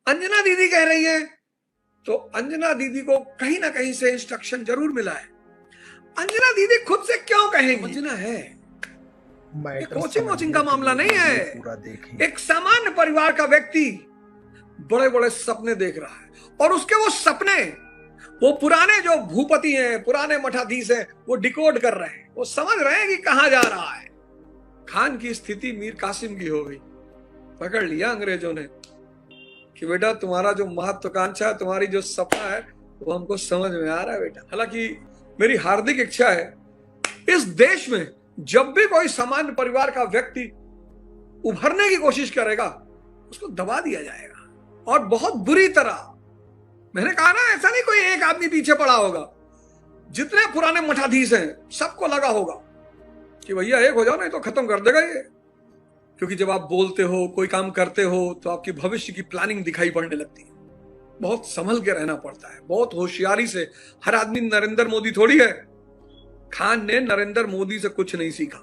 अंजना दीदी कह रही है तो अंजना दीदी को कहीं ना कहीं से इंस्ट्रक्शन जरूर मिला है। अंजना दीदी खुद से क्यों कहेंगी? अंजना है, ये कोचिंग वोचिंग का मामला नहीं है। एक सामान्य परिवार का व्यक्ति बड़े बड़े सपने देख रहा है और उसके वो सपने वो पुराने जो भूपति हैं, पुराने मठाधीश हैं, वो डिकोड कर रहे हैं। वो समझ रहे हैं कि कहां जा रहा है। खान की स्थिति मीर कासिम की हो गई। पकड़ लिया अंग्रेजों ने कि बेटा तुम्हारा जो महत्वाकांक्षा है, तुम्हारी जो सपना है, वो हमको समझ में आ रहा है बेटा। हालांकि मेरी हार्दिक इच्छा है इस देश में जब भी कोई सामान्य परिवार का व्यक्ति उभरने की कोशिश करेगा उसको दबा दिया जाएगा और बहुत बुरी तरह। मैंने कहा ना, ऐसा नहीं कोई एक आदमी पीछे पड़ा होगा। जितने पुराने मठाधीश हैं सबको लगा होगा कि भैया एक हो जाओ, नहीं तो खत्म कर देगा ये। क्योंकि जब आप बोलते हो, कोई काम करते हो, तो आपकी भविष्य की प्लानिंग दिखाई पड़ने लगती है। बहुत संभल के रहना पड़ता है, बहुत होशियारी से। हर आदमी नरेंद्र मोदी थोड़ी है। खान ने नरेंद्र मोदी से कुछ नहीं सीखा।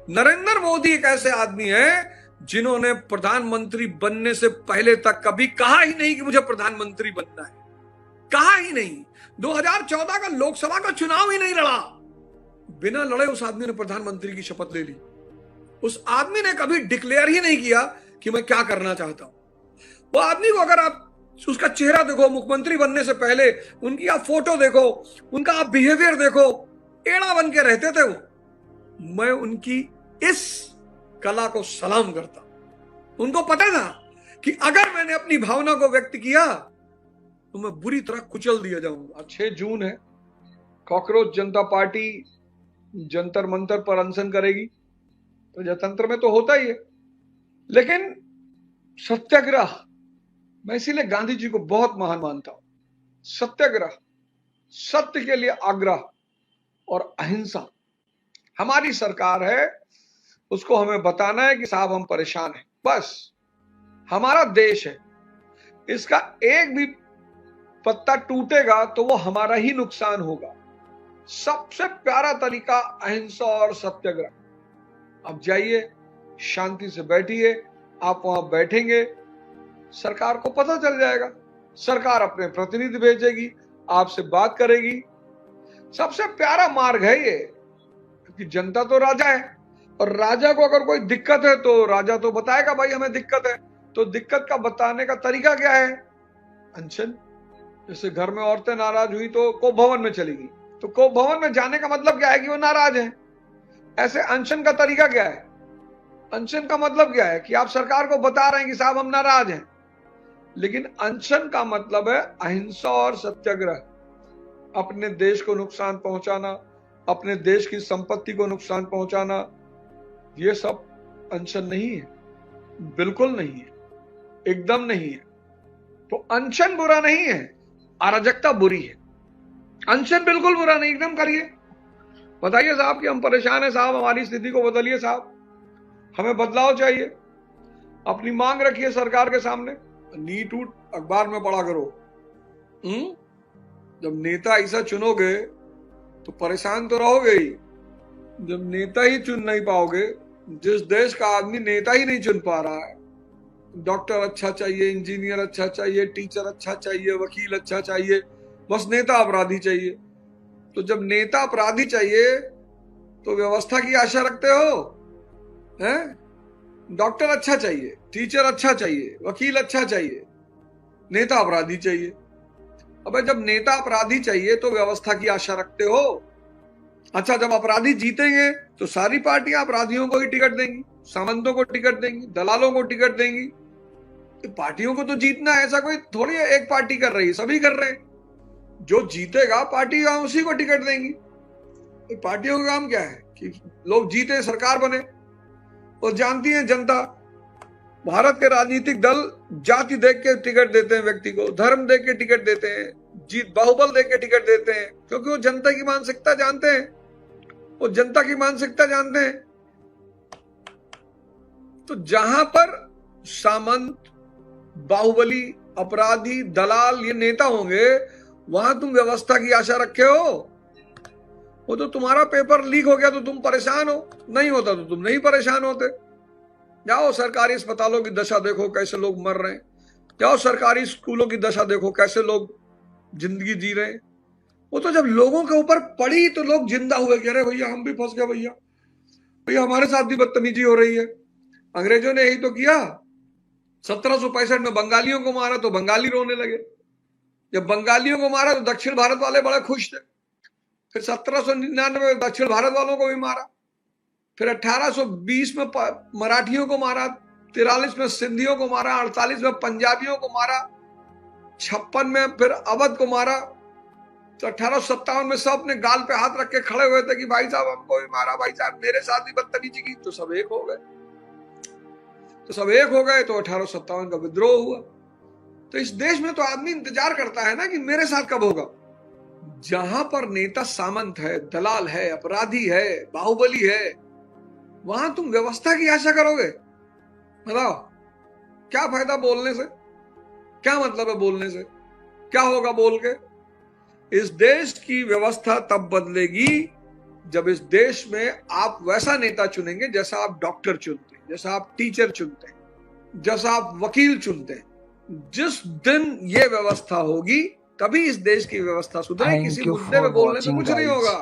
नरेंद्र मोदी एक ऐसे आदमी है जिन्होंने प्रधानमंत्री बनने से पहले तक कभी कहा ही नहीं कि मुझे प्रधानमंत्री बनना है। कहा ही नहीं। 2014 का लोकसभा का चुनाव ही नहीं लड़ा। बिना लड़े उस आदमी ने प्रधानमंत्री की शपथ ले ली। उस आदमी ने कभी डिक्लेयर ही नहीं किया कि मैं क्या करना चाहता हूं। वो आदमी को अगर आप उसका चेहरा देखो, मुख्यमंत्री बनने से पहले उनकी आप फोटो देखो, उनका आप बिहेवियर देखो, एड़ा बन के रहते थे वो। मैं उनकी इस कला को सलाम करता। उनको पता था कि अगर मैंने अपनी भावना को व्यक्त किया तो मैं बुरी तरह कुचल दिया जाऊंगा। 6 जून है, कॉकरोच जनता पार्टी जंतर मंतर पर अनशन करेगी। प्रजातंत्र में तो होता ही है, लेकिन सत्याग्रह, मैं इसीलिए गांधी जी को बहुत महान मानता हूं। सत्याग्रह, सत्य के लिए आग्रह और अहिंसा हमारी सरकार है। उसको हमें बताना है कि साहब हम परेशान हैं। बस हमारा देश है, इसका एक भी पत्ता टूटेगा तो वो हमारा ही नुकसान होगा। सबसे प्यारा तरीका अहिंसा और सत्याग्रह। अब जाइए, शांति से बैठिए। आप वहां बैठेंगे, सरकार को पता चल जाएगा। सरकार अपने प्रतिनिधि भेजेगी, आपसे बात करेगी। सबसे प्यारा मार्ग है ये, क्योंकि जनता तो राजा है और राजा को अगर कोई दिक्कत है तो राजा तो बताएगा भाई हमें दिक्कत है। तो दिक्कत का बताने का तरीका क्या है? अनशन। जैसे घर में औरतें नाराज हुई तो कोप भवन में चली गई, तो कोप भवन में जाने का मतलब क्या है कि वो नाराज है। ऐसे अनशन का तरीका क्या है? अनशन का मतलब क्या है कि आप सरकार को बता रहे हैं कि साहब हम नाराज हैं। लेकिन अनशन का मतलब है अहिंसा और सत्याग्रह। अपने देश को नुकसान पहुंचाना, अपने देश की संपत्ति को नुकसान पहुंचाना, ये सब अनशन नहीं है, बिल्कुल नहीं है, एकदम नहीं है। तो अनशन बुरा नहीं है, अराजकता बुरी है। अनशन बिल्कुल बुरा नहीं, एकदम करिए। बताइए साहब कि हम परेशान हैं साहब, हमारी स्थिति को बदलिए साहब, हमें बदलाव चाहिए। अपनी मांग रखिए सरकार के सामने। नीट उठ अखबार में पढ़ा करो। जब नेता ऐसा चुनोगे तो परेशान तो रहोगे ही। जब नेता ही चुन नहीं पाओगे, जिस देश का आदमी नेता ही नहीं चुन पा रहा है, डॉक्टर अच्छा चाहिए, इंजीनियर अच्छा चाहिए, टीचर अच्छा चाहिए, वकील अच्छा चाहिए, बस नेता अपराधी चाहिए। तो जब नेता अपराधी चाहिए तो व्यवस्था की आशा रखते हो हैं? डॉक्टर अच्छा चाहिए, टीचर अच्छा चाहिए, वकील अच्छा चाहिए, नेता अपराधी चाहिए। अबे जब नेता अपराधी चाहिए तो व्यवस्था की आशा रखते हो। अच्छा, जब अपराधी जीतेंगे तो सारी पार्टियां अपराधियों को ही टिकट देंगी, सामंतों को टिकट देंगी, दलालों को टिकट देंगी। तो पार्टियों को तो जीतना है, ऐसा कोई थोड़ी एक पार्टी कर रही है, सभी कर रहे हैं। जो जीतेगा पार्टी उसी को टिकट देंगी। तो पार्टियों का काम क्या है कि लोग जीते, सरकार बने। और जानती है जनता, भारत के राजनीतिक दल जाति देख के टिकट देते हैं व्यक्ति को, धर्म देख के टिकट देते हैं, जीत बाहुबल देख के टिकट देते हैं, क्योंकि वो जनता की मानसिकता जानते हैं। वो जनता की मानसिकता जानते हैं। तो जहां पर सामंत, बाहुबली, अपराधी, दलाल ये नेता होंगे, वहां तुम व्यवस्था की आशा रखे हो। वो तो तुम्हारा पेपर लीक हो गया तो तुम परेशान हो, नहीं होता तो तुम नहीं परेशान होते। जाओ सरकारी अस्पतालों की दशा देखो, कैसे लोग मर रहे हैं। जाओ सरकारी स्कूलों की दशा देखो, कैसे लोग जिंदगी जी रहे हैं। वो तो जब लोगों के ऊपर पड़ी तो लोग जिंदा हुए कि अरे भैया हम भी फंस गए, भैया भैया हमारे साथ भी बदतमीजी हो रही है। अंग्रेजों ने यही तो किया। 1765 में बंगालियों को मारा तो बंगाली रोने लगे। जब बंगालियों को मारा तो दक्षिण भारत वाले बड़े खुश थे। फिर 1799 में दक्षिण भारत वालों को भी मारा। फिर 1820 में मराठियों को मारा, 43 में सिंधियों को मारा, 48 में पंजाबियों को मारा, 56 में फिर अवध को मारा। तो 1857 में सब अपने गाल पे हाथ रख के खड़े हुए थे कि भाई साहब हमको भी मारा, भाई साहब मेरे साथ भी बदतमीजी की। तो सब एक हो गए। तो 1857 का विद्रोह हुआ। तो इस देश में तो आदमी इंतजार करता है ना कि मेरे साथ कब होगा। जहां पर नेता सामंत है, दलाल है, अपराधी है, बाहुबली है, वहां तुम व्यवस्था की आशा करोगे? बताओ क्या फायदा बोलने से? क्या मतलब है बोलने से? क्या होगा बोल के? इस देश की व्यवस्था तब बदलेगी जब इस देश में आप वैसा नेता चुनेंगे जैसा आप डॉक्टर चुनते हैं, जैसा आप टीचर चुनते हैं, जैसा आप वकील चुनते हैं। जिस दिन ये व्यवस्था होगी तभी इस देश की व्यवस्था सुधरे। किसी मुद्दे पे बोलने से कुछ नहीं होगा।